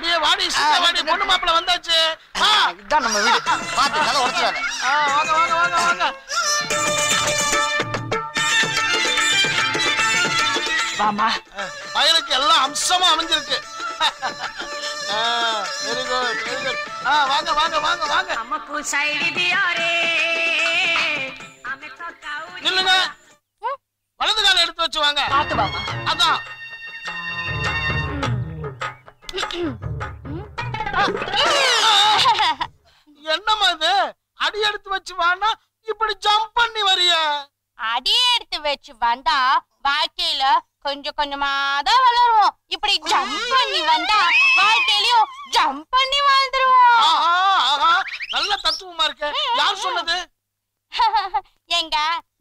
அடியே வாடி சீக்கிரம் வாடி பொண்ணு மாப்பிள வந்தாச்சு இதான் நம்ம வீடு பாத்து கதை உடைச்சாத வாங்க வாங்க வாங்க வாங்க வாமா பையனுக்கு எல்லாம் அம்சமா அமைஞ்சிருக்கு வெரி குட் வெரி குட் வாங்க வாங்க வாங்க வாங்க நமக்கு சைடு தியாரே நில்லுங்க வலது கால எடுத்து வச்சு வாங்க பாத்து வாமா அதான் என்னம்மா இது அடி எடுத்து வச்சு வானா இப்படி ஜம்ப் பண்ணி வரிய அடி எடுத்து வச்சு வந்தா வாழ்க்கையில கொஞ்சம் கொஞ்சமா தான் வளருவோம் இப்படி ஜம்ப் பண்ணி வந்தா வாழ்க்கையிலயும் ஜம்ப் பண்ணி வாழ்ந்துருவோம் நல்ல தத்துவமா இருக்கு யார் சொன்னது எங்க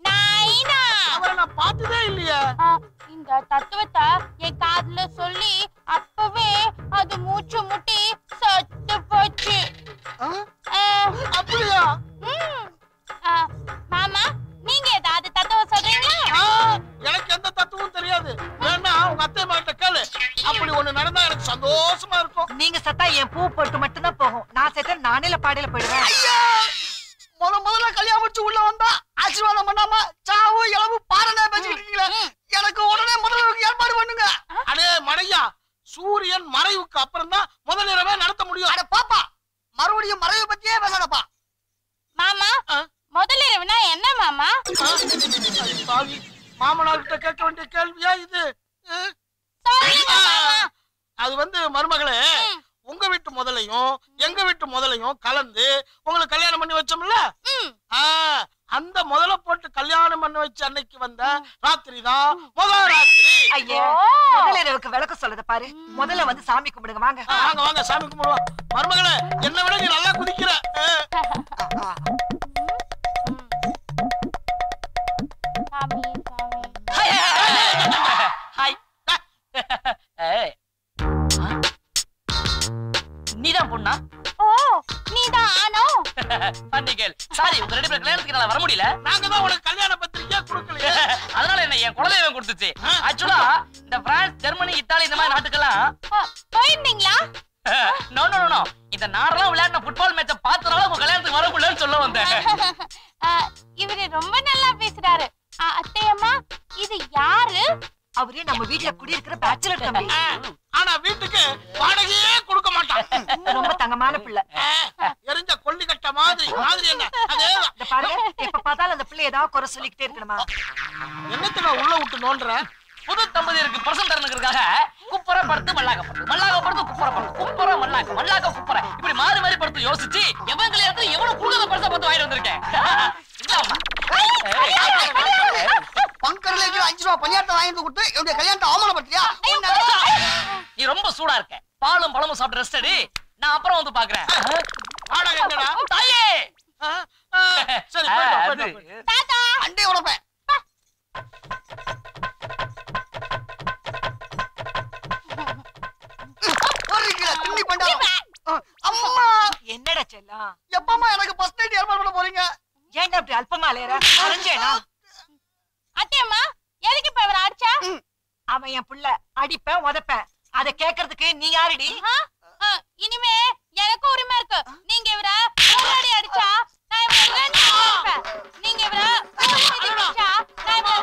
நாயினா அவரை நான் பார்த்ததே இல்லையா இந்த தத்துவத்தை என் காதுல சொல்லி அப்பவே அது மூச்சு முட்டி சத்து போச்சு அப்படியா மாமா நீங்க ஏதாவது தத்துவம் சொல்றீங்களா எனக்கு எந்த தத்துவமும் தெரியாது வேணா உங்க அத்தை மாட்ட கேளு அப்படி ஒண்ணு நடந்தா எனக்கு சந்தோஷமா இருக்கும் நீங்க சத்தா என் பூ போட்டு மட்டும் தான் போகும் நான் செத்த நானேல பாடையில போயிடுவேன் முதல்ல கல்யாணம் முடிச்சு உள்ள வந்தா ஆசீர்வாதம் பண்ணாம சாவு இளவு பாரனே பேசிட்டு இருக்கீங்களே எனக்கு உடனே முதல்வருக்கு ஏற்பாடு பண்ணுங்க அடே மடையா சூரியன் மறைவுக்கு அப்புறம் தான் முதல் இரவே நடத்த முடியும் அட பாப்பா மறுபடியும் மறைவு பத்தியே பேசாதப்பா மாமா முதல் இரவுனா என்ன மாமா பாவி மாமனார் கிட்ட கேட்க வேண்டிய கேள்வியா இது அது வந்து மருமகளே உங்க வீட்டு முதலையும் எங்க வீட்டு முதலையும் கலந்து உங்களுக்கு கல்யாணம் பண்ணி வச்சோம்ல அந்த முதல போட்டு கல்யாணம் பண்ணி வச்ச அன்னைக்கு வந்த ராத்திரி தான் முதல் ராத்திரி ஐயா முதல் இரவுக்கு விளக்க சொல்லத பாரு முதல்ல வந்து சாமி கும்பிடுங்க வாங்க வாங்க வாங்க சாமி கும்பிடுவோம் மருமகளே என்ன விட நீ நல்லா குதிக்கிற நீதான் பொண்ணா ஓ நீதான் ஆனோ அன்னிகேல் சாரி உங்க ரெண்டு பேர் கல்யாணத்துக்கு நான் வர முடியல நாங்க தான் உனக்கு கல்யாண பத்திரிக்கை கொடுக்கலையே அதனால என்ன என் குலதெய்வம் கொடுத்துச்சு ஆக்சுவலா இந்த பிரான்ஸ் ஜெர்மனி இத்தாலி இந்த மாதிரி நாட்டுக்கெல்லாம் போயிருந்தீங்களா நோ நோ நோ இந்த நாடெல்லாம் விளையாடின ஃபுட்பால் மேட்ச பார்த்தனால உங்க கல்யாணத்துக்கு வர முடியலன்னு சொல்ல வந்தேன் இவரு ரொம்ப நல்லா பேசுறாரு அத்தையம்மா இது யாரு அவரே நம்ம வீட்ல குடியிருக்கிற பேச்சுலர் தம்பி ஆனா வீட்டுக்கு வாடகையே கொடுக்க மாட்டான் ரொம்ப தங்கமான பிள்ளை எரிஞ்ச கொல்லி கட்ட மாதிரி மாதிரி என்ன அதேதான் இந்த பாருங்க எப்ப பார்த்தாலும் அந்த பிள்ளை ஏதாவது குறை சொல்லிக்கிட்டே இருக்கணுமா என்னத்துல உள்ள விட்டு நோண்டுற புது தம்பதியருக்கு பிரசன் தரணுங்கிறதுக்காக குப்பரை படுத்து மல்லாக்க படுத்து மல்லாக்க படுத்து குப்பரை படுத்து குப்பரை மல்லாக்க மல்லாக்க குப்பரை இப்படி மாறி மாறி படுத்து யோசிச்சு எவங்களை இடத்துல எவ்வளவு குழுத பரிசா பார்த்து வாங்கிட்டு வந்திருக்கேன் பங்கர்ல 5 ரூபாய் பணியாரத்தை வாங்கி கொடுத்து என்னுடைய கல்யாணத்தை அவமானப்படுத்தியா நீ ரொம்ப சூடா இருக்க பாலும் பழமும் சாப்பிட்டு ரெஸ்ட் எடு நான் அப்புறம் வந்து பாக்குறேன் வாடகை எங்கடா தாயே சரி போய்ட்டு தாத்தா அண்டே உடப்பேன் அம்மா என்னடா செல்லம் எப்பமா எனக்கு ஃபர்ஸ்ட் நைட் ஏற்பாடு பண்ண போறீங்க ஏன்டா அப்படி அல்பமா அலையற அரஞ்சேனா அத்தையம்மா எதுக்கு இப்ப இவர அடிச்சா அவன் என் புள்ள அடிப்பேன் உதைப்பேன் அத கேக்குறதுக்கு நீ யாருடி இனிமே எனக்கு உரிமை இருக்கு நீங்க இவர முன்னாடி அடிச்சா நான் இவர அடிப்பேன் நீங்க இவர அடிச்சா நான் இவர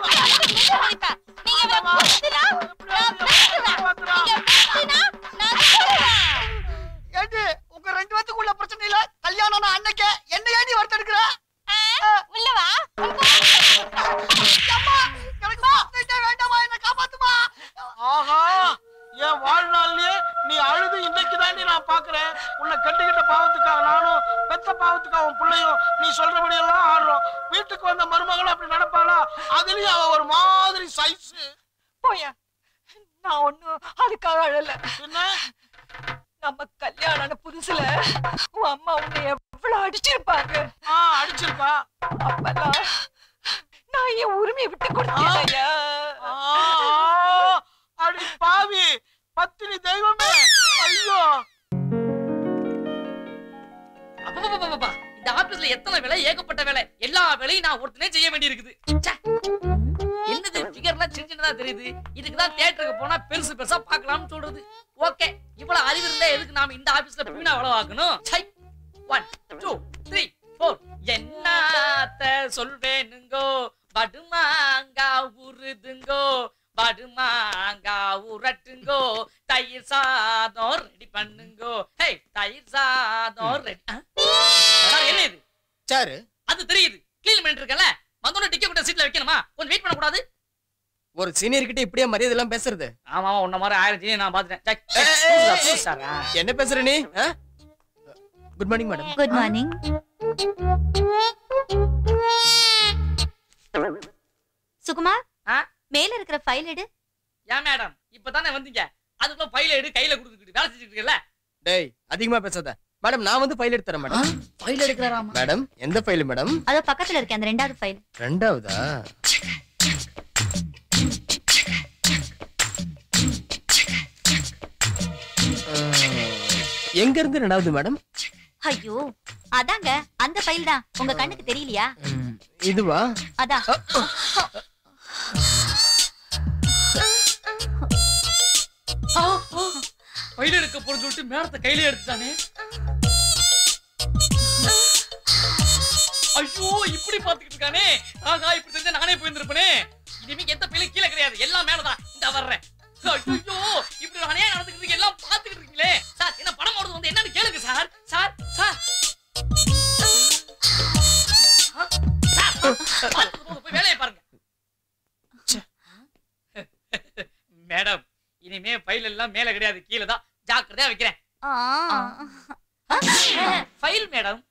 அடிப்பேன் நீங்க இவர குத்துனா நான் பேசுவேன் நீங்க பேசினா நான் சொல்றேன் ஏடி உங்க ரெண்டு பேத்துக்குள்ள பிரச்சனை இல்ல கல்யாணம் அன்னைக்கே என்ன ஏடி வர்த்த எடுக்கற உள்ள வா அம்மா எனக்கு ஃபர்ஸ்ட் நைட் வேண்டாமா என்ன காப்பாத்துமா ஆஹா என் வாழ்நாள்லயே நீ அழுது இன்னைக்கு தாண்டி நான் பாக்குறேன் உன்னை கண்டுகிட்ட பாவத்துக்காக நானும் பெத்த பாவத்துக்காக உன் பிள்ளையும் நீ சொல்றபடி எல்லாம் ஆடுறோம் வீட்டுக்கு வந்த மருமகளும் அப்படி நடப்பாளா அதுலயும் அவ ஒரு மாதிரி சைஸ் போயா நான் ஒண்ணும் அதுக்காக அழல என்ன நம்ம கல்யாணம் புதுசுல உன் அம்மா உன்னை எவ்வளவு அடிச்சிருப்பாங்க அடிச்சிருக்கா அப்பெல்லாம் நான் என் உரிமையை விட்டு கொடுத்தேன் அடி பாவி பத்தினி தெய்வமே ஐயோ இந்த ஆபீஸ்ல எத்தனை வேலை ஏகப்பட்ட வேலை எல்லா வேலையும் நான் ஒருத்தனே செய்ய வேண்டி இருக்குது என்னது ஃபிகர்ல தான் சின்ன சின்னதா தெரியுது. இதுக்கு தான் தியேட்டருக்கு போனா பெருசு பெருசா பார்க்கலாம்னு சொல்றது. ஓகே, இவ்வளவு அறிவு இருந்தா எதுக்கு நாம இந்த ஆபீஸ்ல பீனா வேலை பார்க்கணும்? 1 2 3 4 என்னத்த சொல்வேனுங்கோ, படுமாங்கா உருதுங்கோ, படுமாங்கா உரட்டுங்கோ, தயிர் சாதம் ரெடி பண்ணுங்கோ. ஹே, தயிர் சாதம் ரெடி. என்ன இது? சாரு அது தெரியுது, க்ளீன் பண்ணிட்டு இருக்கல. வந்தோட டிக்கெட் கூட சீட்ல வைக்கணுமா? கொஞ்சம் வெயிட் பண்ண கூடாது? ஒரு சீனியர் கிட்ட இப்படியே மரியாதை எல்லாம் பேசுறது? ஆமா, உன்ன மாதிரி 1000 சீனியர் நான் பாத்துட்டேன். என்ன பேசுற நீ? Good morning madam. Good morning. Sukumar, மேல இருக்கிற ஃபைல் எடு. ஏன் மேடம், இப்பதானே வந்தீங்க, அதுக்குள்ள ஃபைல் எடு கையில கொடுத்துட்டு வேலை செஞ்சுட்டு இருக்கல? டேய், அதிகமா பேசாத. மேடம், நான் வந்து ஃபைல் எடுத்து தரேன் மேடம். ஃபைல் எடுக்கறாராமா? மேடம், எந்த ஃபைல் மேடம்? அத பக்கத்துல இருக்க அந்த ரெண்டாவது ஃபைல். ரெண்டாவதா? எங்க இருந்து ரெண்டாவது மேடம்? ஐயோ, அதாங்க அந்த ஃபைல் தான். உங்க கண்ணுக்கு தெரியலையா? இதுவா? அதான். ஃபைல் எடுக்க போறேன்னு சொல்லிட்டு மேடத்தை கையில எடுத்துட்டானே. ஐயோ, இப்படி பாத்துக்கிட்டு இருக்கானே. ஆகா, இப்படி தெரிஞ்சா நானே போயிருந்திருப்பேனே. இனிமே எந்த ஃபைலும் கீழே கிடையாது, எல்லாம் மேலதான். இந்த வர்றேன். ஐயோ, இப்படி நானே நடந்துக்கிட்டு எல்லாம் பாத்துக்கிட்டு இருக்கீங்களே. சார், என்ன படம் ஓடுறது வந்து என்னன்னு கேளுங்க சார். சார் சார் போய் வேலையை பாருங்க. மேடம், இனிமே ஃபைல் எல்லாம் மேல கிடையாது, கீழே தான். ஜாக்கிரதையா வைக்கிறேன். ஃபைல் மேடம்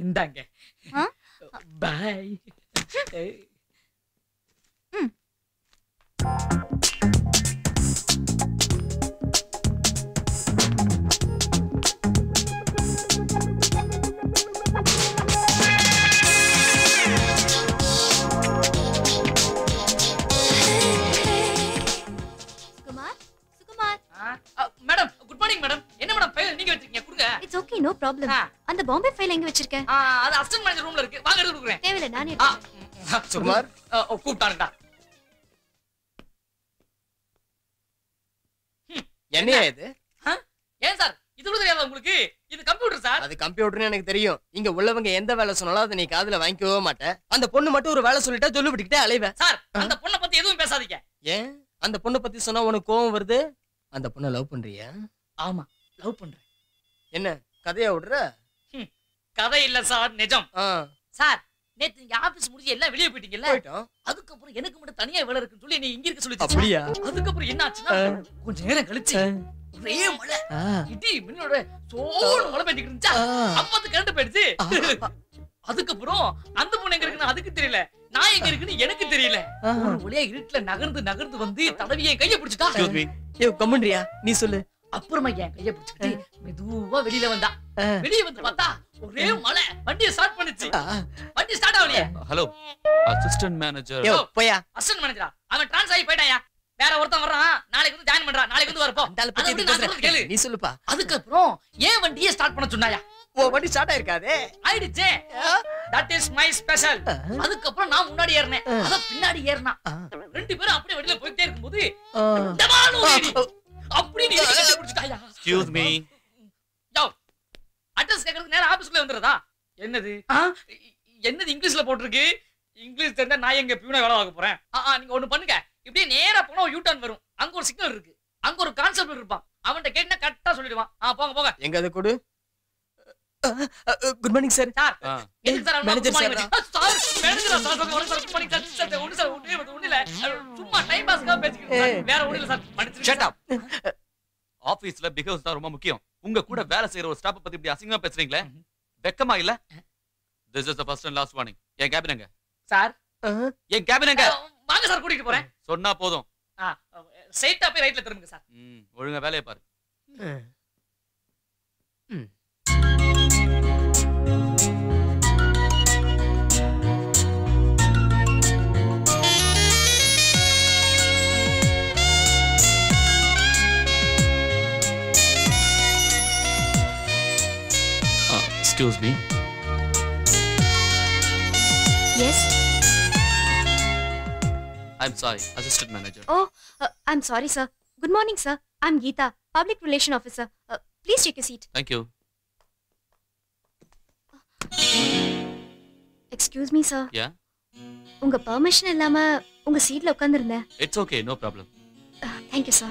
இந்தாங்க. Bye. Madam, good morning madam. என்ன மேடம் ஃபைல் நீங்க வச்சிருக்கீங்க? கொடுங்க. It's okay, no problem. அந்த பாம்பே ஃபைல் எங்க வச்சிருக்க? அது அசிஸ்டன்ட் மேனேஜர் ரூம்ல இருக்கு. வாங்க எடுத்து கொடுக்குறேன். தேவையில்லை, நானே. சுகுமார், கூப்பிட்டானுடா. என்னையா இது? ஏன் சார், இது கூட தெரியாதா உங்களுக்கு? இது கம்ப்யூட்டர் சார். அது கம்ப்யூட்டர்னு எனக்கு தெரியும். இங்க உள்ளவங்க எந்த வேலை சொன்னாலும் அதை நீ காதுல வாங்கிக்கவே மாட்டேன். அந்த பொண்ணு மட்டும் ஒரு வேலை சொல்லிட்டா சொல்லி விட்டுக்கிட்டே அலைவ. சார், அந்த பொண்ணை பத்தி எதுவும் பேசாதீங்க. ஏன் அந்த பொண்ணை பத்தி சொன்னா உனக்கு கோவம் வருது? அந்த பொண்ணை லவ் பண்றியா? ஆமா, லவ் பண்றேன். என்ன கதையா விடுற? கதை இல்ல சார், நிஜம். சார், நேத்து நீங்க ஆபீஸ் முடிஞ்சு எல்லாம் வெளியே போயிட்டீங்கல்ல? போயிட்டோம். அதுக்கப்புறம் எனக்கு மட்டும் தனியா வேலை இருக்குன்னு சொல்லி நீ இங்க இருக்க சொல்லி. அப்படியா? அதுக்கப்புறம் என்ன ஆச்சுன்னா, கொஞ்ச நேரம் கழிச்சு ஒரே மழை, இடி மின்னோட சோறு மழை பெஞ்சிட்டு இருந்துச்சா, அப்பத்து கரண்ட் போயிடுச்சு. அதுக்கப்புறம் அந்த பொண்ணு எங்க இருக்குன்னு அதுக்கு தெரியல, நான் எங்க இருக்குன்னு எனக்கு தெரியல. ஒரு வழியா இருட்டுல நகர்ந்து நகர்ந்து வந்து தடவிய கைய பிடிச்சிட்டா. கம்முன்றியா? நீ சொல்லு. அப்புறமா என் கைய பிடிச்சிட்டு மெதுவா வெளியில வந்தா. வெளியே வந்து பார்த்தா ஒரே மழை. வண்டியை ஸ்டார்ட் பண்ணுச்சு. வண்டி ஸ்டார்ட் ஆகலையே. Hello, assistant manager. யோ போயா. அசிஸ்டன்ட் மேனேஜரா? அவன் ட்ரான்ஸ் ஆகி போயிட்டாயா. வேற ஒருத்தன் வர்றான், நாளைக்கு வந்து ஜாயின் பண்றான். நாளைக்கு வந்து வரப்போ நீ சொல்லுப்பா. அதுக்கப்புறம் ஏன் வண்டியை ஸ்டார்ட் பண்ண சொன்னாயா? ஓ, வண்டி ஸ்டார்ட் ஆயிருக்காதே. ஆயிடுச்சே. That is my special. அதுக்கப்புறம் நான் முன்னாடி ஏறினேன், அத பின்னாடி ஏறினா. ரெண்டு பேரும் அப்படியே வெளியில போயிட்டே இருக்கும்போது அப்படி நீ பிடிச்சிட்டாயா? Excuse me. யோ, அட்ரஸ் கேக்குறதுக்கு நேரா ஆபீஸ்க்குள்ள வந்துறதா? என்னது என்னது இங்கிலீஷ்ல போட்டுருக்கு? இங்கிலீஷ் தெரிஞ்சா நான் எங்க பியூனா வேலை பார்க்க போறேன். நீங்க ஒண்ணு பண்ணுங்க, இப்படியே நேரா போனா யூ டர்ன் வரும். அங்க ஒரு சிக்னல் இருக்கு, அங்க ஒரு கான்ஸ்டபிள் இருப்பான். அவன்கிட்ட கேட்டா கரெக்டா சொல்லிடுவான். போங்க போங்க. எங்க அது கொடு. Good morning sir. சார், எதுக்கு சார் மேனேஜர் சார்? சார், மேனேஜரா sir? Good morning sir. Sir, ஒண்ணு சார், ஒண்ணு இல்ல, சும்மா டைம் பாஸ்க்காக பேசிக்கிட்டு இருக்கேன். வேற ஒண்ணு இல்ல சார். மன்னிச்சிடுங்க. Shut up. ஆபீஸ்ல பிஹேவ்ஸ் தான் ரொம்ப முக்கியம். உங்க கூட வேலை செய்யற ஒரு ஸ்டாஃப் பத்தி இப்படி அசிங்கமா பேசுறீங்களே, வெக்கமா இல்ல? This is the first and last warning. N cabin எங்க சார்? என் கேபின் எங்க? வாங்க சார், கூட்டிட்டு போறேன். சொன்னா போதும். ஸ்ட்ரைட்டா போய் ரைட்ல திரும்புங்க சார். ஒழுங்கா வேலைய பாரு. Excuse me. Yes. I I'm Sai, assistant manager. Oh, I'm sorry, sir. Good morning, sir. I'm Geeta, public relation officer. Please take a seat. Thank you. Excuse me, sir. Yeah? உங்க permission இல்லாம உங்க சீட்ல உட்கார்ந்திருந்தேன். It's okay, no problem. Thank you, sir.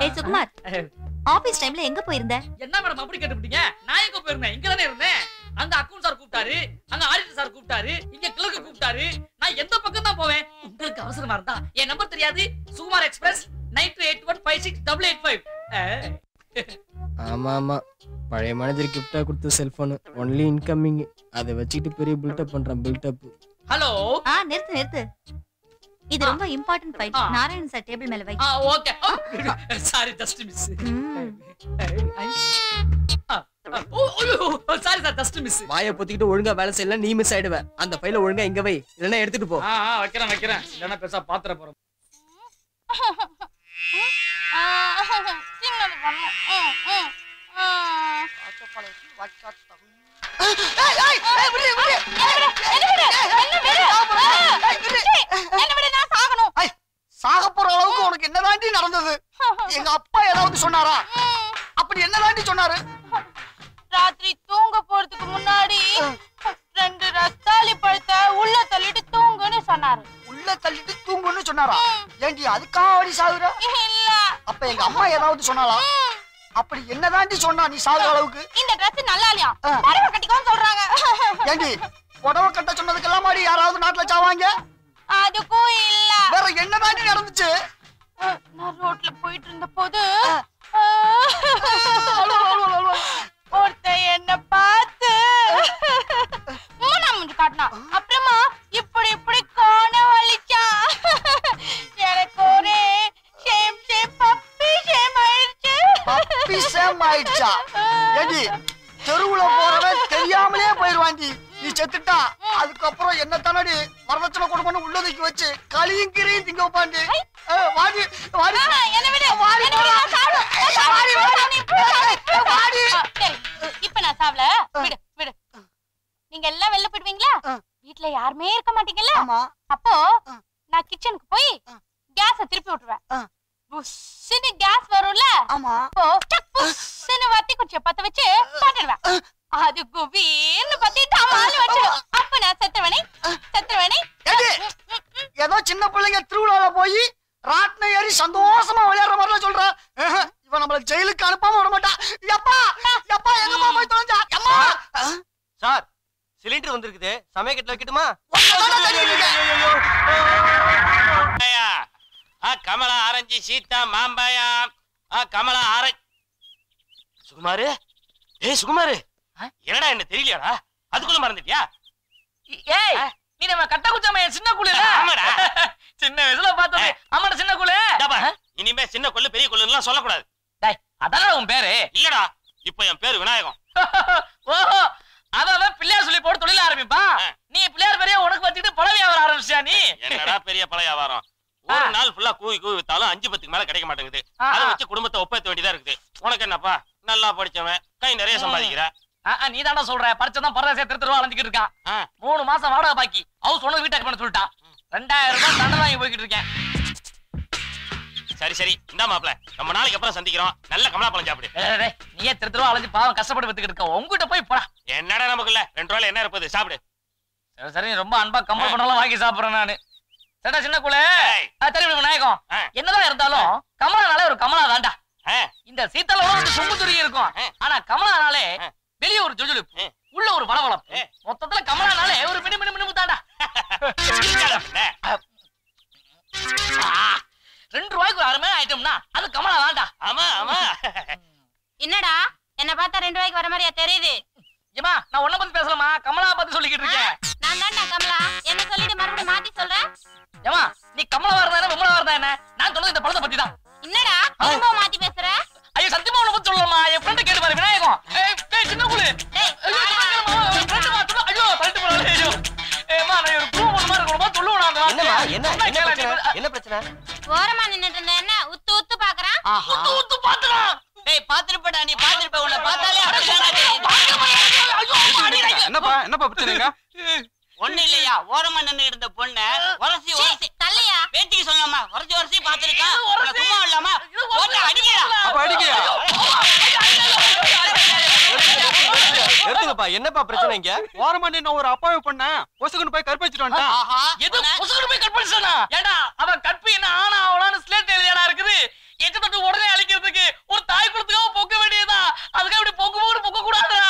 ஏய் Sukumar, office டைம்ல எங்க போயிருந்த? என்ன madam அப்படி கேட்டுட்டீங்க? நான் எங்க போயிருந்தேன்? இங்க தானே இருந்தேன். அங்க அக்கவுண்ட் சார் கூப்பிட்டாரு, அங்க ஆடிட்டர் சார் கூப்பிட்டாரு, இங்க கிளர்க் கூப்பிட்டாரு. நான் எந்த பக்கம் தான் போவேன்? உங்களுக்கு அவசரமா இருந்தா என் நம்பர் தெரியாது. சுகுமார் எக்ஸ்பிரஸ் 9281568885. ஆமா ஆமா, பழைய மேனேஜர் கிஃப்டா கொடுத்த செல்போன் ஒன்லி இன்கமிங். அதை வச்சுக்கிட்டு பெரிய பில்டப் பண்றான். பில்டப். ஹலோ. நிறுத்து நிறுத்து. இது ரொம்ப important file. Narayanan sir table மேல வை. Okay. Sorry, just miss. Sorry sir, just miss. வாயை பொத்திக்கிட்டு ஒழுங்கா வேலை செய்யல, நீ மிஸ் ஆயிடுவ. அந்த ஃபைல ஒழுங்கா இங்க வை, இல்லனா எடுத்துட்டு போ. வைக்கிறேன். இல்லனா பெருசா பாத்திர போறோம். சாக போற அளவுக்கு உனக்கு என்னதாண்டி நடந்தது? எங்க அப்பா ஏதாவது சொன்னாரா? அப்படி என்னதாண்டி சொன்னாரு? ராத்திரி தூங்க போறதுக்கு முன்னாடி 2 ரஸ்தாளி பழத்தை உள்ள தள்ளிட்டு தூங்குன்னு சொன்னாரு. உள்ள தள்ளிட்டு தூங்குன்னு சொன்னாரா? ஏண்டி அதுக்காக அவடி சாகுற? இல்ல. அப்ப எங்க அம்மா ஏதாவது சொன்னாளா? அப்படி என்னதாண்டி சொன்னா நீ சாகுற அளவுக்கு? இந்த Dress நல்லா இல்லையா? புடவை கட்டிக்கோன்னு சொல்றாங்க. ஏண்டி புடவை கட்ட சொன்னதுக்கெல்லாம் மாதிரி யாராவது நாட்டுல சாவாங்க? அதுக்கும் இல்ல. வேற என்னதாண்டி நடந்துச்சு? நான் ரோட்ல போயிட்டு இருந்த போது ஒருத்த என்ன பார்த்து மூணா மூஞ்சி காட்டினா. அப்புறமா இப்படி கோண வலிச்சா. எனக்கு ஒரே பப்பி ஷேம் ஆயிடுச்சு. பப்பி ஷேம் ஆயிடுச்சா? ஏண்டி தெருவுல போறவன் தெரியாமலே போயிருவாண்டி. நீ செத்துட்டா அதுக்கப்புறம் என்ன தானடி வரதட்சணை கொடுக்கணும் உள்ளதுக்கு வச்சு களியும் கிரியும் திங்க வைப்பாண்டி. வாடி வாடி என்ன விடு. இப்ப நான் சாவல. விடு விடு. நீங்க எல்லாம் வெளில போயிடுவீங்களா? வீட்டுல யாருமே இருக்க மாட்டீங்கல்ல? அப்போ நான் கிச்சனுக்கு போய் கேஸ திருப்பி விட்டுருவேன். புஷ்ஷுன்னு கேஸ் வரும்ல? அப்போ புஷ்ஷுன்னு வத்தி குச்சிய பத்த வச்சு பாட்டுடுவேன். அது குபீர்னு பத்திட்டு அம்மாலு வச்சிடும். அப்ப நான் செத்துருவேனே. ஏதோ சின்ன பிள்ளைங்க திருவிழால போய் ராட்ன ஏறி சந்தோஷமா விளையாடுற மாதிரிலாம் சொல்ற. இவன் நம்மள ஜெயிலுக்கு அனுப்பாம விட மாட்டா. எப்பா எப்பா எங்கம்மா போய் தொலைஞ்சா? அம்மா சார், சிலிண்டர் வந்திருக்குது, சமயக்கட்டுல வைக்கட்டுமா? கமலா ஆரஞ்சு, சீதா மாம்பழம், கமலா ஆரஞ்சு. சுகுமாரு, சுகுமாரு, என்னடா என்ன தெரியலையாடா? அதுக்குள்ள மறந்துட்டியா? ஏய், நீ நம்ம கட்ட குச்சமைய சின்ன குள்ள. ஆமாடா, சின்ன வயசுல பார்த்தது. ஆமாடா, சின்ன குள்ள. இனிமே சின்ன கொள்ளு பெரிய கொள்ளுலாம் சொல்லக்கூடாது. டேய், அதானே உன் பேரு? இல்லடா, இப்போ என் பேரு விநாயகம். ஓஹோ, அதான் பிள்ளையார் சொல்லி போட்டு தொழில ஆரம்பிப்பா. நீ பிள்ளையார் பெரிய உனக்கு வச்சுட்டு பழ வியாபாரம் ஆரம்பிச்சியா நீ? என்னடா பெரிய பழ வியாபாரம்? ஒரு நாள் ஃபுல்லா கூவி வித்தாலும் 5-10 மேல கிடைக்க மாட்டேங்குது. அதை வச்சு குடும்பத்தை ஒப்பேத்த வேண்டியதா இருக்குது. உனக்கு என்னப்பா, நல்லா படிச்சவன், கை நிறைய சம்பாதிக்கிற. நீ தாண்டா சொல்ற, படிச்சதான் பரதேச திருத்தருவா அலைஞ்சிட்டு இருக்கான். 3 மாசம் வாடகை பாக்கி. ஹவுஸ் ஓனர் வீட்டுக்கு பண்ண சொல்லிட்டான். 2000 ரூபாய் தண்டனை வாங்கி போய்கிட்டு இருக்கேன். சரி இந்தா மாப்ள, நம்ம நாளைக்கு அப்புறம் சந்திக்கிறோம். நல்ல கமலா பழம் சாப்பிடு. நீயே திருத்தருவா அலைஞ்சு பாவம் கஷ்டப்பட்டு வித்துக்கிட்டு இருக்க. உங்ககிட்ட போய் போடா. என்னடா நமக்கு இல்ல, 2 ரூபாயில என்ன இருப்பது, சாப்பிடு. சரி, ரொம்ப அன்பா கம்பல் பண்ணலாம் வாங்கி சாப்பிடுறேன் நானு. சரிடா சின்ன குள்ள. தெரியும் விநாயகம், என்னதான் இருந்தாலும் கமலானாலே ஒரு கமலா தாண்டா. இந்த சீத்தால ஒரு சும்பு துருகி இருக்கும். ஆனா கமலானாலே வெளியே ஒரு ஜொஜொலிப்பு, உள்ள ஒரு வளவளப்பு. மொத்தத்துல கமலானாலே ஒரு மினி மினி மினி தாண்டா. 2 ரூபாய்க்கு ஒரு அருமையான ஐட்டம்னா அது கமலா தாண்டா. ஆமா ஆமா. என்னடா என்ன பார்த்தா 2 ரூபாய்க்கு வர மாதிரியா தெரியுது? ஏமா, நான் உன்ன பத்தி பேசலாமா? கமலா பத்தி சொல்லிக்கிட்டு இருக்கேன். நான் தான்டா கமலா. என்ன சொல்லிட்டு மறுபடியும் மாத்தி சொல்ற? ஏமா, நீ கமலா வரதா என்ன விமலா வரதா என்ன? நான் சொல்றது இந்த பழத்தை பத்தி தான். என்னடா திரும்ப மாத்தி பேசுற? ஐயோ, சத்தியமா உன்ன பத்தி சொல்லலாமா? என் ஃப்ரெண்ட் கேட்டு பாரு விநாயகம். ஏய் சின்ன குளு. ஐயோ, ஃப்ரெண்ட் மாத்துமா? ஐயோ, பரட்டு போறானே. ஐயோ ஏமா, நான் ஒரு ப்ரூவ் பண்ண என்ன பிரச்சனை? ஓரமா நின்னுட்டு இருந்தேன்னா உத்து உத்து பாக்குறான். உத்து பாத்துறான். டேய் பாத்துருப்படா, நீ பாத்துருப்ப. உன்னை பார்த்தாலே என்னப்பா பிரச்சனைங்க? ஒண்ணு இல்லையா, ஓரமா நின்னு இருந்த பொண்ணு உரசி தள்ளியா பேட்டிக்கு சொல்லாமா உரசி பாத்துருக்கா. சும்மா இல்லாமா அடிக்கா. அப்ப அடிக்கயா? எடுத்துங்கப்பா. என்னப்பா பிரச்சனை இங்க? ஓரமா நின்னு ஒரு அப்பாவை பண்ண பொசுக்குன்னு போய் கற்பழிச்சிட்டு வந்துட்டான். எது பொசுக்குன்னு போய் கற்பழிச்சானா? ஏடா அவன் கற்பி என்ன ஆனா அவளான்னு ஸ்லேட் எழுதியாடா இருக்குது. எங்க தொட்டு உடனே அழிக்கிறதுக்கு ஒரு தாய் குலத்துக்காக பொக்க வேண்டியதா. அதுக்காக இப்படி பொக்க கூடாதுடா.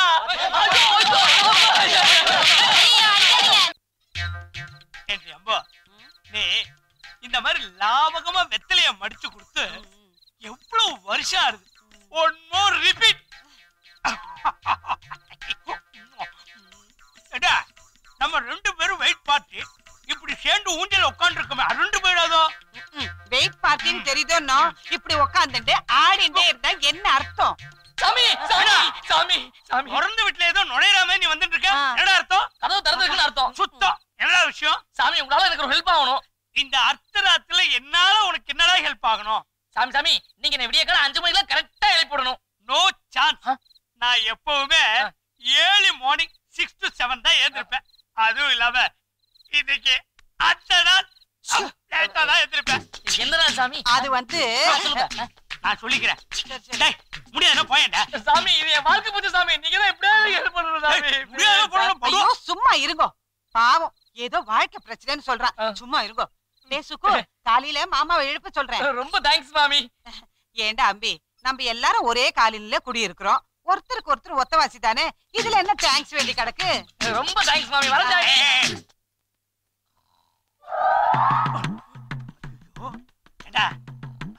நீ இந்த மாதிரி லாபகமா வெத்தலைய மடிச்சு கொடுத்து எவ்வளவு வருஷம் ஆகுது. One more repeat. நம்ம 2 பேரும் வெயிட் பார்ட்டி இப்படி சேர்ந்து ஊஞ்சல உட்கார்ந்து இருக்கோமே, ரெண்டு பேராதோ வெயிட் பார்ட்டின்னு தெரியுதோன்னா இப்படி உட்காந்துட்டு ஆடிண்டே இருந்தா என்ன அர்த்தம்? சாமி சாமி சாமி சாமி பிறந்த வீட்டுல ஏதோ நுழையாம நீ வந்துட்டு இருக்க. என்னடா அர்த்தம்? கதவு திறந்துருக்குன்னு அர்த்தம். சுத்தம். என்னடா விஷயம்? சாமி உங்களால எனக்கு ஒரு ஹெல்ப் ஆகணும். இந்த அர்த்தராத்துல என்னால உனக்கு என்னடா ஹெல்ப் ஆகணும்? சாமி சாமி நீங்க என்ன விடிய காலம் 5 மணிக்கு கரெக்டா எழுப்பிடணும். No chance. நான் எப்பவுமே ஏர்லி மார்னிங் 6 to 7 தான் எழுந்திருப்பேன். அதுவும் இல்லாம இன்னைக்கு அத்த நாள் லேட்டா தான் எழுந்திருப்பேன். என்னடா சாமி? அது வந்து நான் சொல்லிக்கிறேன். டேய் முடியாதுன்னா போயேன்டா. சாமி இது என் வாழ்க்கை போச்சு சாமி. நீங்க தான் எப்படியாவது ஹெல்ப் பண்ணணும் சாமி. முடியாத போறோம். ஐயோ சும்மா இருங்கோ. பாவம் ஏதோ வாழ்க்கை பிரச்சனைன்னு சொல்றான். சும்மா இருங்கோ. டேய் சுக்கு, காலையில மாமாவை எழுப்ப சொல்றேன். ரொம்ப தேங்க்ஸ் மாமி. ஏண்டா அம்பி, நம்ம எல்லாரும் ஒரே காலையில குடியிருக்கிறோம். ஒருத்தருக்கு ஒருத்தர் ஒத்தவாசி தானே. இதுல என்ன தேங்க்ஸ் வேண்டி கிடக்கு? ரொம்ப தேங்க்ஸ் மாமி. வர ஏண்டா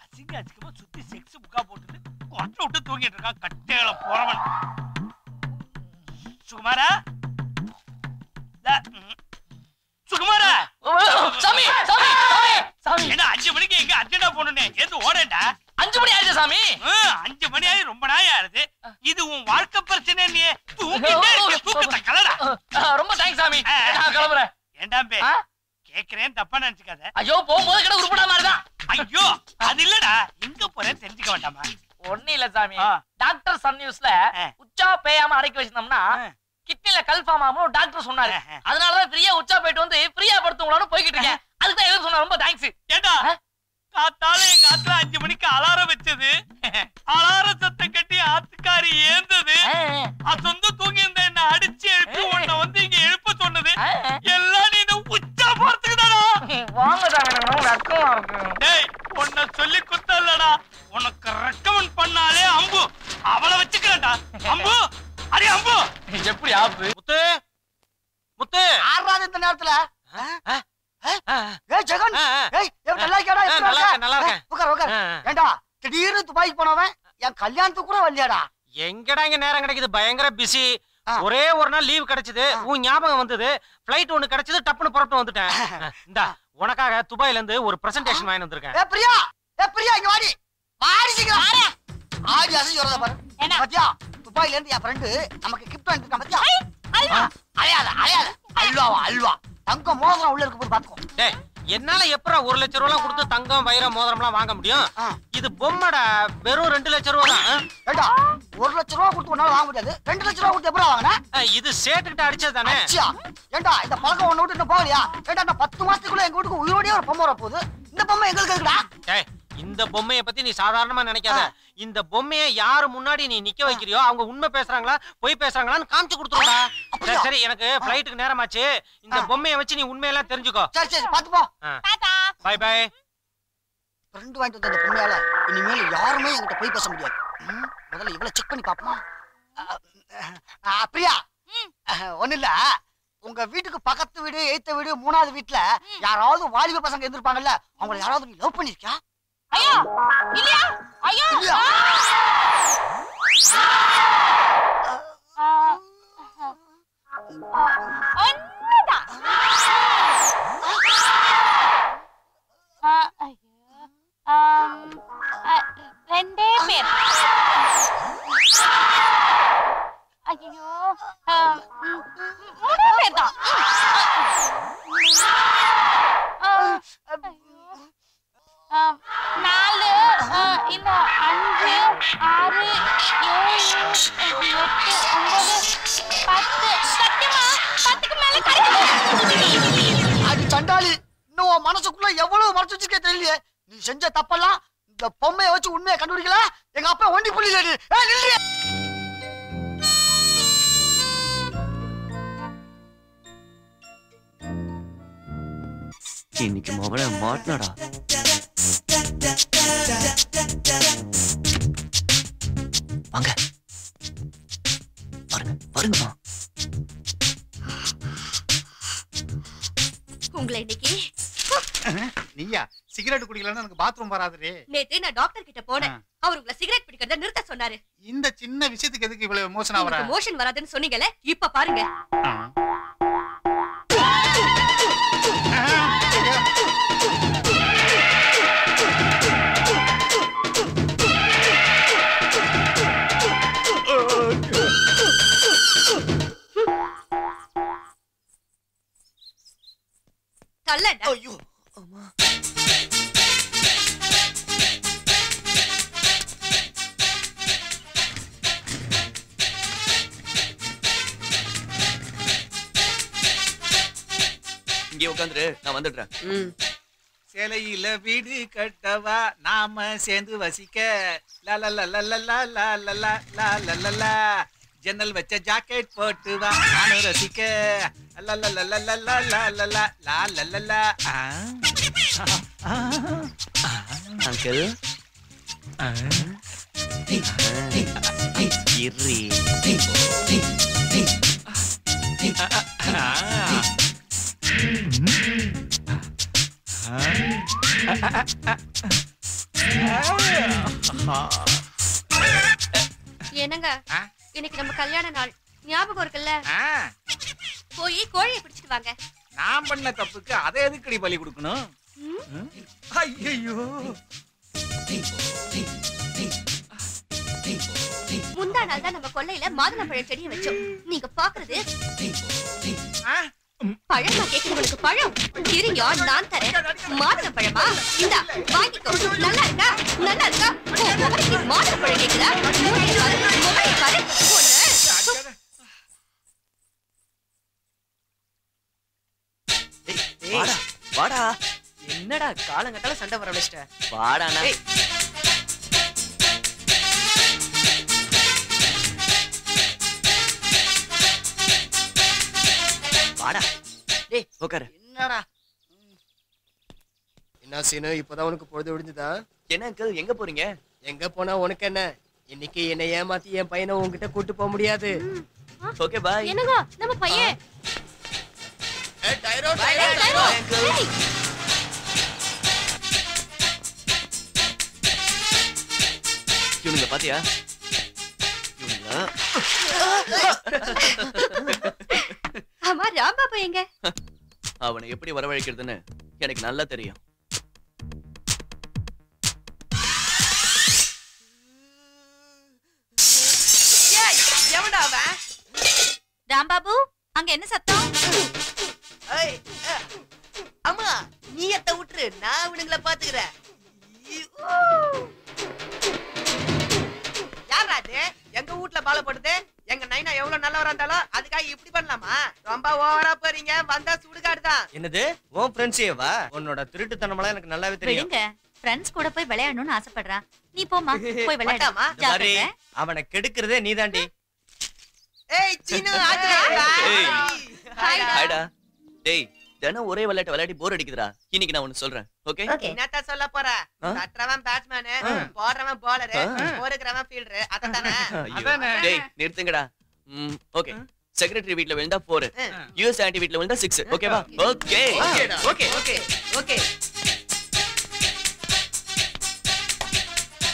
அசிங்க அசிங்கமா சுத்தி செக்ஸ் புக்கா போட்டுட்டு கொட்டை விட்டு தூங்கிட்டு இருக்கான் கட்டையில போறவன். சுகுமாரா சுகுமாரா சாமி சாமி சாமி சாமி என்ன 5 மணிக்கு எங்க அர்ஜென்டா போகணும்னே ஏது ஓடேண்டா? 5 மணி ஆயிடுச்சு சாமி. 5 மணி ஆகி ரொம்ப நாள் ஆகுது. இது உன் வாழ்க்கை பிரச்சனை. நீ தூங்கிட்டே இருக்க. தூக்கத்தை கலடா. ரொம்ப தேங்க்ஸ் சாமி. நான் கிளம்புறேன். ஏண்டாம்பே கேக்குறேன், தப்பா நினைச்சுக்காத. ஐயோ போகும்போது கிட்ட உருப்படா மாதிரிதான். ஐயோ அது இல்லடா, எங்க போறேன் தெரிஞ்சுக்க வேண்டாமா? ஒண்ணு இல்ல சாமி. டாக்டர் சன் நியூஸ்ல உச்சா பேயாம அடக்கி வச்சிருந்தோம்னா கிட்னில கல்ஃபார்ம் ஆகும் டாக்டர் சொன்னாரு. அதனாலதான் ஃப்ரீயா உச்சா போயிட்டு வந்து ஃப்ரீயா படுத்துங்களான்னு போய்கிட்டு இருக்கேன். அதுதான் எதுவும் சொன்னா. ரொம்ப தேங்க்ஸ். ஏண்டா காத்தால எங்க ஆத்துல 5 மணிக்கு அலாரம் வச்சது. அலாரம் சத்தம் கட்டி ஆத்துக்காரி ஏந்தது. சொந்த தூங்கி இருந்த என்ன அடிச்சு எழுப்பி உன்னை வந்து இங்க எழுப்ப சொன்னது எல்லாம் நீ உச்சா போறதுக்கு தானா? வாங்க சாமி. டேய் உன்னை சொல்லி குத்தல்லடா. உனக்கு ரெக்கமெண்ட் பண்ணாலே அம்பு அவளை வச்சுக்கிறேன்டா. அம்பு அடி அம்பு. எப்படி ஆப்பு? முத்து முத்து ஆறாவது இந்த நேரத்துல ஏய் ஜெகன், ஏய் நல்லா இருக்கடா? நல்லா இருக்கேன். உட்கார் உட்கார். ஏண்டா திடீர்னு துபாய்க்கு போனவன் என் கல்யாணத்துக்கு கூட வரலையாடா? எங்கடா இங்க நேரம் கிடைக்குது? பயங்கர பிஸி. ஒரே ஒரு நாள் லீவ் கிடைச்சது. உன் ஞாபகம் வந்தது. ஃளைட் ஒன்னு கிடைச்சது. டப்புன்னு புறப்பட்டு வந்துட்டேன். இந்தா உனக்காக துபாயில இருந்து ஒரு பிரசன்டேஷன் வாங்கி வந்திருக்கேன். ஏ பிரியா, ஏ பிரியா இங்க வாடி. வாடி சீக்கிரம். ஆடி அசை சொல்றத பாரு. பாத்தியா துபாயில இருந்து என் ஃப்ரெண்டு நமக்கு கிஃப்ட் வாங்கிட்டான். பாத்தியா அலையாத அலையாத. அல்வாவா அல்வா. தங்கம் மோதிரம் உள்ள இருக்கு போய் பாத்துக்கோ. டேய் என்னால எப்பறா 1 லட்சம் ரூபாய் கொடுத்து தங்கம் வைரம் மோதிரம்லாம் வாங்க முடியும்? இது பொம்மடா. வெறும் 2 லட்சம் ரூபாய் தான். ஏண்டா 1 லட்சம் ரூபாய் கொடுத்து உன்னால வாங்க முடியாது. 2 லட்சம் ரூபாய் கொடுத்து எப்பறா வாங்குன? இது சேட்டுக்கிட்ட அடிச்சது தானே. அச்சியா ஏண்டா இந்த பழக்கம் ஒண்ணு விட்டு இன்னும் போகலையா? ஏண்டா நான் 10 மாசத்துக்குள்ள எங்க வீட்டுக்கு உயிரோடயே ஒரு பொம்மை வர போகுது. இந்த பொம்மை எங்களுக்கு இருக்குடா. டேய் இந்த பொம்மைய பத்தி நீ சாதாரணமா நினைக்காத. இந்த பொம்மையை யாரு முன்னாடி நீ நிக்க வைக்கிறியோ அவங்க உண்மை பேசுறாங்களா பொய் பேசுறாங்களான்னு காமிச்சு கொடுத்துருடா. சரி எனக்கு ஃளைட்டுக்கு நேரமாச்சு. இந்த பொம்மையை வச்சு நீ உண்மையெல்லாம் தெரிஞ்சுக்கோ. சரி சரி பாத்து போ. By by. ஃப்ரெண்ட் வாங்கிட்டு வந்த இந்த பொம்மையால இனிமேல் யாருமே என்கிட்ட போய் பேச முடியாது. முதல்ல இவளை செக் பண்ணி பாப்போமா? பிரியா ஒண்ணு இல்ல, உங்க வீட்டுக்கு பக்கத்து வீடு எய்த்த வீடு 3வது வீட்டுல யாராவது வாலிப பசங்க இருந்திருப்பாங்கல்ல, அவங்கள யாராவது நீ லவ் பண்ணிருக்கியா? ஐயோ இல்லையா? ஐயோ இல்லையா? ஒண்ணுதான். ரெண்டே பேர். ஐயோ 3 பேர் தான். 4 இல்ல 5 6 7 8 9 10 சத்தியமா 10க்கு மேல கிடையாது. அது சண்டாளி, இன்னும் உன் மனசுக்குள்ள எவ்வளவு மறைச்சு வச்சிருக்கே தெரியலையே. நீ செஞ்ச தப்பெல்லாம் இந்த பொம்மையை வச்சு உண்மையை கண்டுபிடிக்கல. எங்க அப்பா ஒண்டி புள்ளிலடி. நில்றி. இன்னைக்கு மவன மாட்டனடா. வாங்க பாருங்க பாருங்கம்மா. உங்களை இன்னைக்கு நீயா சிகரெட் குடிக்கலன்னு எனக்கு பாத்ரூம் வராதுரே. நேத்து நான் டாக்டர் கிட்ட போனேன். அவர் உங்களை சிகரெட் பிடிக்கிறத நிறுத்த சொன்னாரு. இந்த சின்ன விஷயத்துக்கு எதுக்கு இவ்வளவு எமோஷன் ஆவற? மோஷன் வராதுன்னு சொன்னீங்கல, இப்ப பாருங்க. தள்ளடா. ஐயோ அம்மா. இங்கே உட்காந்துரு, நான் வந்துடுறேன். சேலையில வீடு கட்டவா நாம சேர்ந்து வசிக்க. லா ஜன்னல் வச்ச ஜாக்கெட் போட்டு வா நானும் ரசிக்க. அங்கிள் இர்ரி. என்னங்க, இன்னைக்கு நம்ம கல்யாண நாள் ஞாபகம் இருக்குல்ல? போய் கோழியை பிடிச்சிட்டு வாங்க. நான் பண்ண தப்புக்கு அதை எதுக்கடி பலி கொடுக்கணும்? ஐயோ, முந்தா நாள் தான் நம்ம கொல்லையில மாதுளம்பழம் செடியை வச்சோம். நீங்க பாக்குறது பழமா கேக்குறவங்களுக்கு பழம் இருயா, நான் தரேன். மாதுளம்பழமா? இந்தா வாங்கிக்கோ. நல்லா இருக்கா? நல்லா இருக்கா? மாதுளம்பழம் கேக்குதா? மொபைல் பாரு. வாடா வாடா. என்னடா காலங்கட்டால சண்டை வர வச்சிட்ட? வாடாண்ணா. வாடா. டேய் உட்காரு. என்னடா என்ன சீனு, இப்பதான் உனக்கு பொழுது விடுஞ்சுதா? என்ன அங்கிள் எங்க போறீங்க? எங்க போனா உனக்கு என்ன? இன்னைக்கு என்னை ஏமாத்தி என் பையனை உன்கிட்ட கூட்டு போக முடியாது. Okay bye. என்னங்க நம்ம பையன்? இவனுங்க பாத்தியா? ஆமா, ராம்பாபு எங்க? அவனை எப்படி வரவழைக்கிறதுன்னு எனக்கு நல்லா தெரியும். ராம்பாபு, அங்க என்ன சத்தம்? அம்மா, நீ எத்த விட்டுரு, நான் இவனுங்களை பாத்துக்கிறேன். யாரா அது எங்க வீட்டுல பாலப்படுது? எங்க நைனா எவ்வளவு நல்லவரா இருந்தாலும் அதுக்காக இப்படி பண்ணலாமா? ரொம்ப ஓவரா போறீங்க. வந்தா சுடுகாடுதான். என்னது உன் ஃப்ரெண்ட்ஸேவா? உன்னோட திருட்டுத்தனமெல்லாம் எனக்கு நல்லாவே தெரியும். விடுங்க, ஃப்ரெண்ட்ஸ் கூட போய் விளையாடணும்னு ஆசைப்படுறான். நீ போமா, போய் விளையாடாமா. அவனை கெடுக்கிறதே நீதாண்டி. ஏய் சீனு, ஹாய்டா. டேய், தினம் ஒரே விளையாட்டு விளையாடி போர் அடிக்குதுடா. இன்னைக்கு நான் ஒன்னு சொல்றேன். ஓகே? என்னத்த சொல்ல போற? தட்டுறவன் பேட்ஸ்மேன், போடுறவன் பவுலர், போருக்கிறவன் ஃபீல்டர். அதானே? டேய் நிறுத்துங்கடா. ஓகே. செக்ரட்டரி வீட்ல விழுந்தா 4, யூஎஸ் ஆன்டி வீட்ல விழுந்தா 6. ஓகேவா? Okay okay okay okay.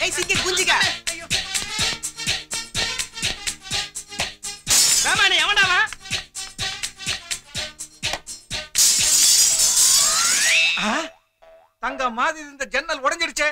ஏய் சிக்கி குஞ்சிகா. ராமானே எவன்டாவா? தங்க மாதிரி இந்த ஜன்னல் உடைஞ்சிடுச்சே.